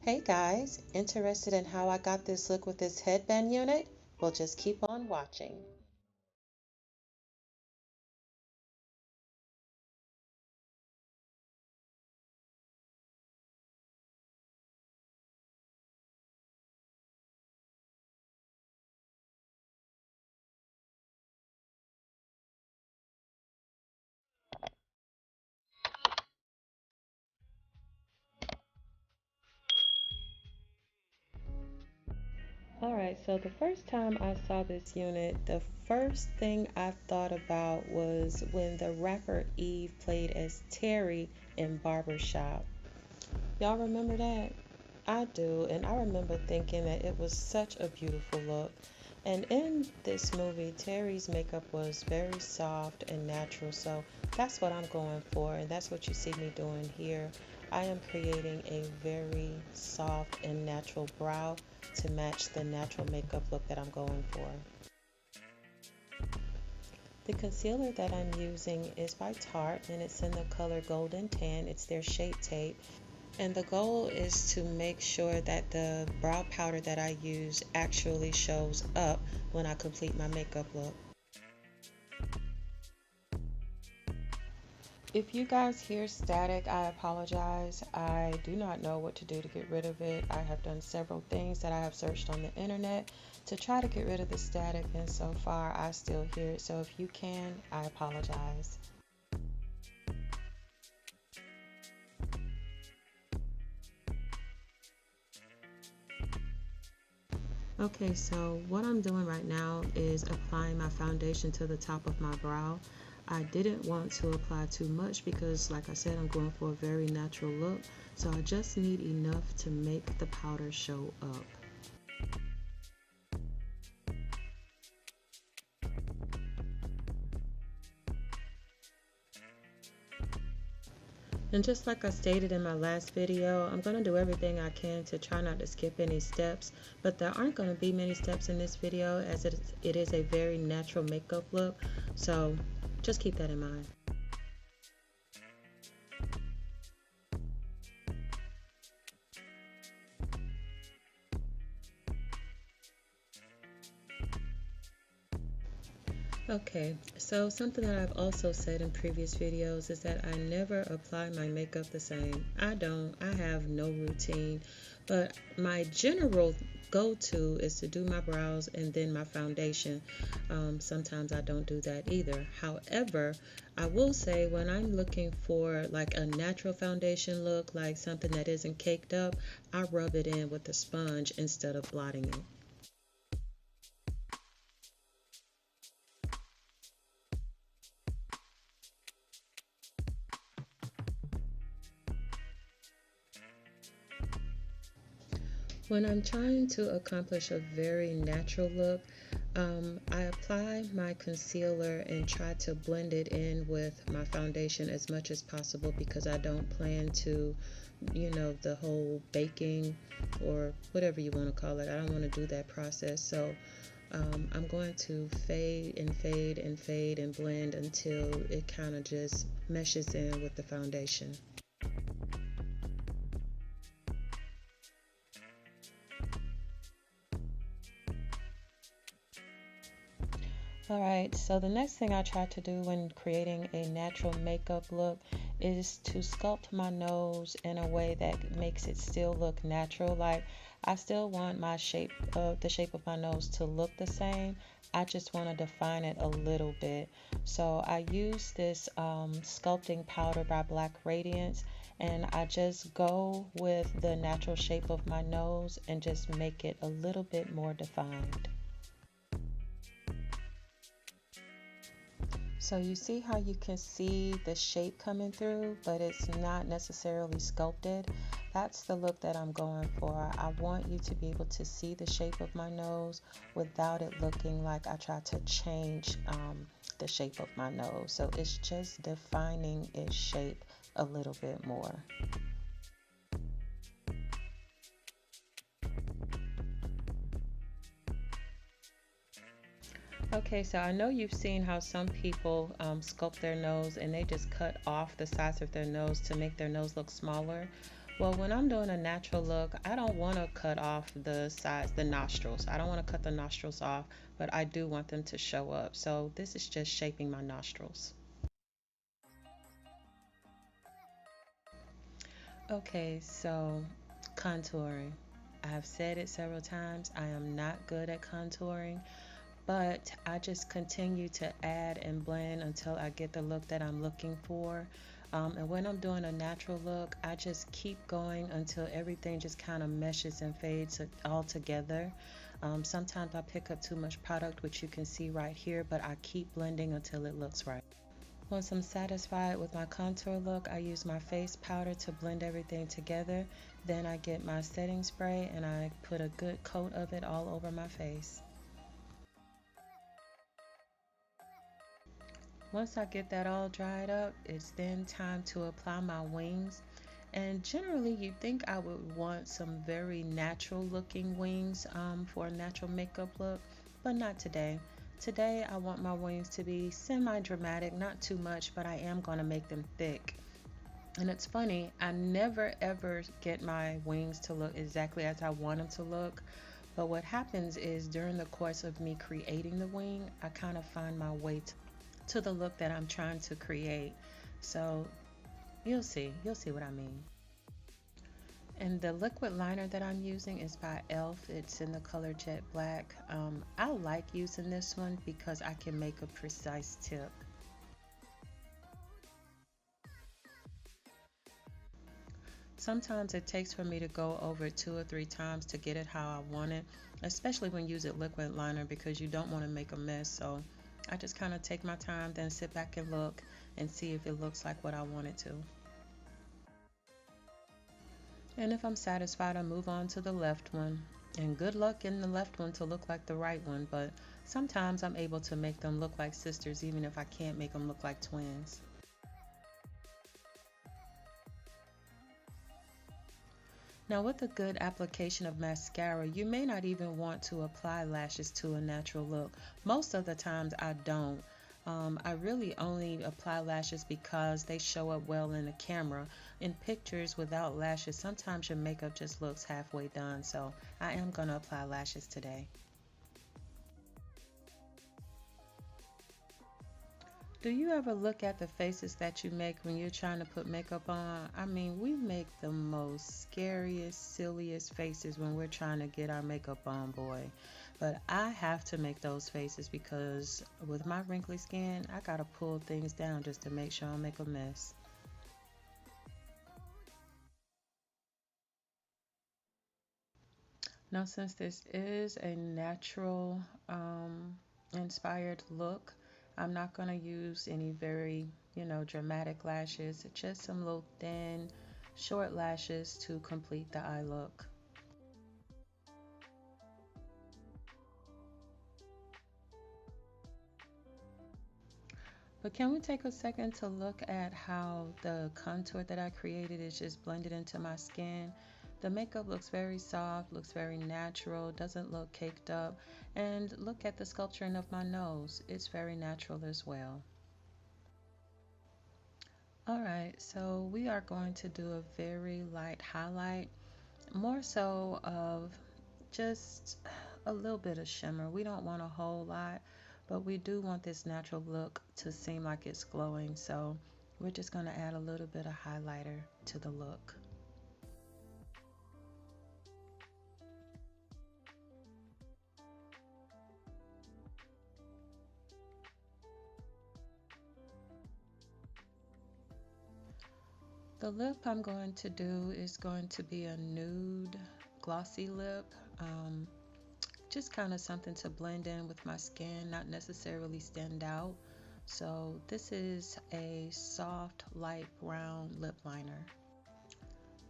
Hey guys, interested in how I got this look with this headband unit? Well, just keep on watching. Alright, so the first time I saw this unit, the first thing I thought about was when the rapper Eve played as Terry in Barbershop. Y'all remember that? I do, and I remember thinking that it was such a beautiful look. And in this movie, Terry's makeup was very soft and natural, so that's what I'm going for, and that's what you see me doing here. I am creating a very soft and natural brow to match the natural makeup look that I'm going for. The concealer that I'm using is by Tarte, and it's in the color Golden Tan. It's their Shape Tape. And the goal is to make sure that the brow powder that I use actually shows up when I complete my makeup look. If you guys hear static, I apologize. I do not know what to do to get rid of it. I have done several things that I have searched on the internet to try to get rid of the static, and so far I still hear it. So if you can, I apologize. Okay, so what I'm doing right now is applying my foundation to the top of my brow. I didn't want to apply too much because, like I said, I'm going for a very natural look. So I just need enough to make the powder show up. And just like I stated in my last video, I'm going to do everything I can to try not to skip any steps, but there aren't going to be many steps in this video as it is a very natural makeup look, so just keep that in mind. Okay, so something that I've also said in previous videos is that I never apply my makeup the same. I don't. I have no routine, but my general go-to is to do my brows and then my foundation. Sometimes I don't do that either. However, I will say when I'm looking for like a natural foundation look, like something that isn't caked up, I rub it in with a sponge instead of blotting it. When I'm trying to accomplish a very natural look, I apply my concealer and try to blend it in with my foundation as much as possible because I don't plan to, the whole baking or whatever you want to call it. I don't want to do that process. So I'm going to fade and fade and fade and blend until it kind of just meshes in with the foundation. Alright, so the next thing I try to do when creating a natural makeup look is to sculpt my nose in a way that makes it still look natural. Like I still want my shape, the shape of my nose to look the same. I just want to define it a little bit. So I use this sculpting powder by Black Radiance, and I just go with the natural shape of my nose and just make it a little bit more defined. So you see how you can see the shape coming through, but it's not necessarily sculpted. That's the look that I'm going for. I want you to be able to see the shape of my nose without it looking like I tried to change the shape of my nose. So it's just defining its shape a little bit more. Okay, so I know you've seen how some people sculpt their nose and they just cut off the sides of their nose to make their nose look smaller. Well, when I'm doing a natural look, I don't want to cut off the sides, the nostrils. I don't want to cut the nostrils off, but I do want them to show up. So this is just shaping my nostrils. Okay, so contouring. I have said it several times. I am not good at contouring, but I just continue to add and blend until I get the look that I'm looking for. And when I'm doing a natural look, I just keep going until everything just kind of meshes and fades all together. Sometimes I pick up too much product, which you can see right here, but I keep blending until it looks right. Once I'm satisfied with my contour look, I use my face powder to blend everything together. Then I get my setting spray and I put a good coat of it all over my face. Once I get that all dried up, it's then time to apply my wings. And generally, you think I would want some very natural looking wings for a natural makeup look, but not today. Today, I want my wings to be semi-dramatic, not too much, but I am going to make them thick. And it's funny, I never ever get my wings to look exactly as I want them to look. But what happens is during the course of me creating the wing, I kind of find my way to the look that I'm trying to create. So you'll see what I mean. And the liquid liner that I'm using is by e.l.f. It's in the color Jet Black. I like using this one because I can make a precise tip. Sometimes it takes for me to go over it 2 or 3 times to get it how I want it, especially when you use it liquid liner because you don't want to make a mess. So I just kind of take my time, then sit back and look and see if it looks like what I want it to. And if I'm satisfied, I move on to the left one. And good luck in the left one to look like the right one, but sometimes I'm able to make them look like sisters even if I can't make them look like twins. Now with a good application of mascara, you may not even want to apply lashes to a natural look. Most of the times I don't. I really only apply lashes because they show up well in the camera. In pictures without lashes, sometimes your makeup just looks halfway done, so I am going to apply lashes today. Do you ever look at the faces that you make when you're trying to put makeup on? I mean, we make the most scariest, silliest faces when we're trying to get our makeup on, boy. But I have to make those faces because with my wrinkly skin, I gotta pull things down just to make sure I don't make a mess. Now, since this is a natural inspired look, I'm not going to use any very, dramatic lashes, just some little thin, short lashes to complete the eye look. But can we take a second to look at how the contour that I created is just blended into my skin? The makeup looks very soft, looks very natural, doesn't look caked up. And look at the sculpturing of my nose. It's very natural as well. All right, so we are going to do a very light highlight, more so of just a little bit of shimmer. We don't want a whole lot, but we do want this natural look to seem like it's glowing. So we're just going to add a little bit of highlighter to the look. The lip I'm going to do is going to be a nude glossy lip. Just kind of something to blend in with my skin, not necessarily stand out. So this is a soft light brown lip liner.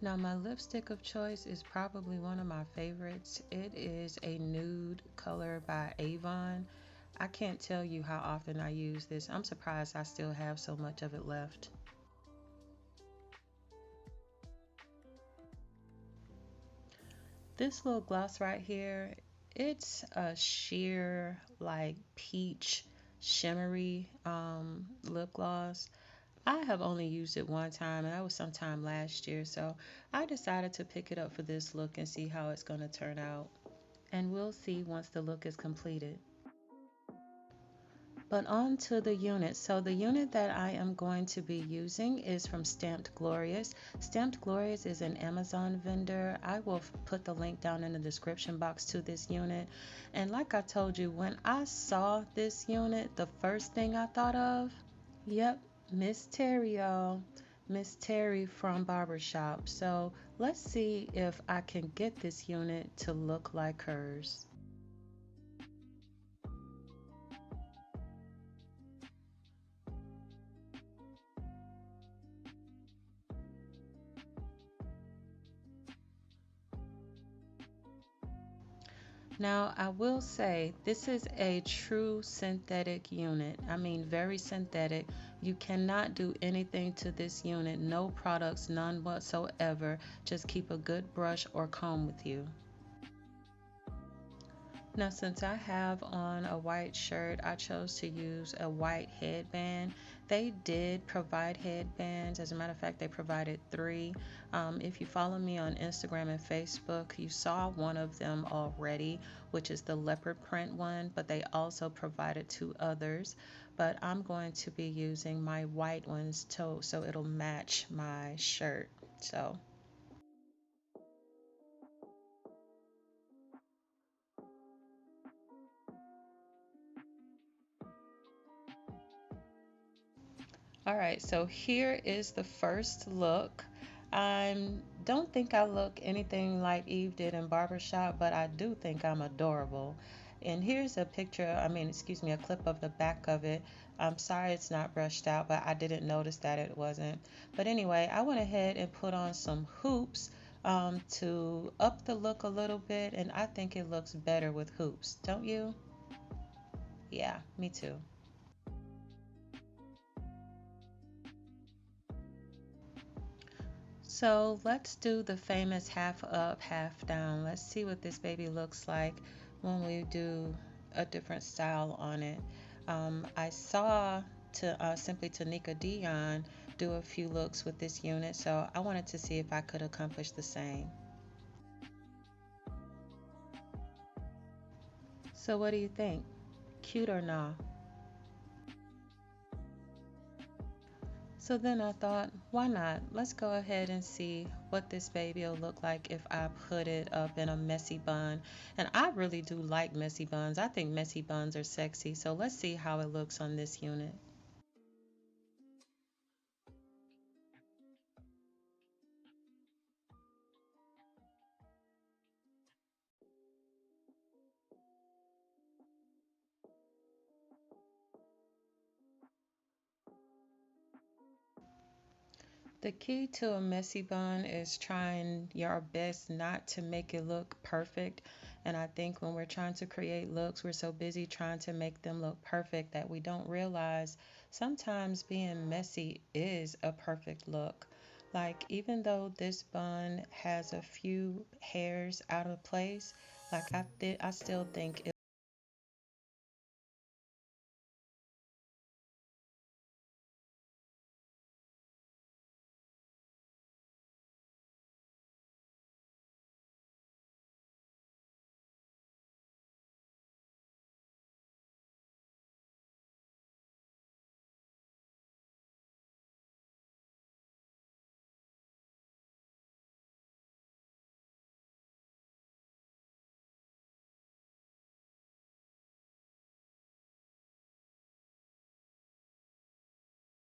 Now my lipstick of choice is probably one of my favorites. It is a nude color by Avon. I can't tell you how often I use this. I'm surprised I still have so much of it left. This little gloss right here, it's a sheer like peach shimmery lip gloss. I have only used it one time, and that was sometime last year, so I decided to pick it up for this look and see how it's going to turn out. And we'll see once the look is completed. But on to the unit. So the unit that I am going to be using is from Stamped Glorious. Stamped Glorious is an Amazon vendor. I will put the link down in the description box to this unit. And like I told you, when I saw this unit, the first thing I thought of, yep, Miss Terry, y'all. Miss Terry from Barbershop. So let's see if I can get this unit to look like hers. Now, I will say this is a true synthetic unit. I mean, very synthetic. You cannot do anything to this unit. No products, none whatsoever. Just keep a good brush or comb with you. Now, since I have on a white shirt, I chose to use a white headband. They did provide headbands. As a matter of fact, they provided three. If you follow me on Instagram and Facebook, you saw one of them already, which is the leopard print one, but they also provided two others. But I'm going to be using my white ones so it'll match my shirt. So. All right, so here is the first look. I don't think I look anything like Eve did in Barbershop, but I do think I'm adorable. And here's a picture, excuse me, a clip of the back of it. I'm sorry it's not brushed out, but I didn't notice that it wasn't. But anyway, I went ahead and put on some hoops to up the look a little bit, and I think it looks better with hoops, don't you? Yeah, me too. So let's do the famous half up, half down. Let's see what this baby looks like when we do a different style on it. I saw Simply Tanika Dion do a few looks with this unit, so I wanted to see if I could accomplish the same. So what do you think? Cute or not? So then I thought, why not? Let's go ahead and see what this baby will look like if I put it up in a messy bun. And I really do like messy buns. I think messy buns are sexy. So let's see how it looks on this unit. The key to a messy bun is trying your best not to make it look perfect. And I think when we're trying to create looks, we're so busy trying to make them look perfect that we don't realize sometimes being messy is a perfect look. Like, even though this bun has a few hairs out of place, like I still think it.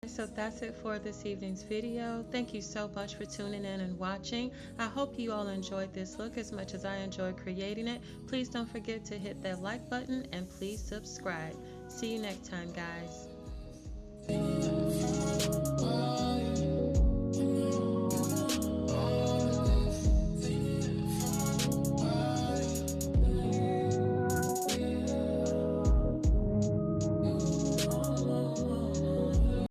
So that's it for this evening's video. Thank you so much for tuning in and watching. I hope you all enjoyed this look as much as I enjoyed creating it. Please don't forget to hit that like button and please subscribe. See you next time, guys.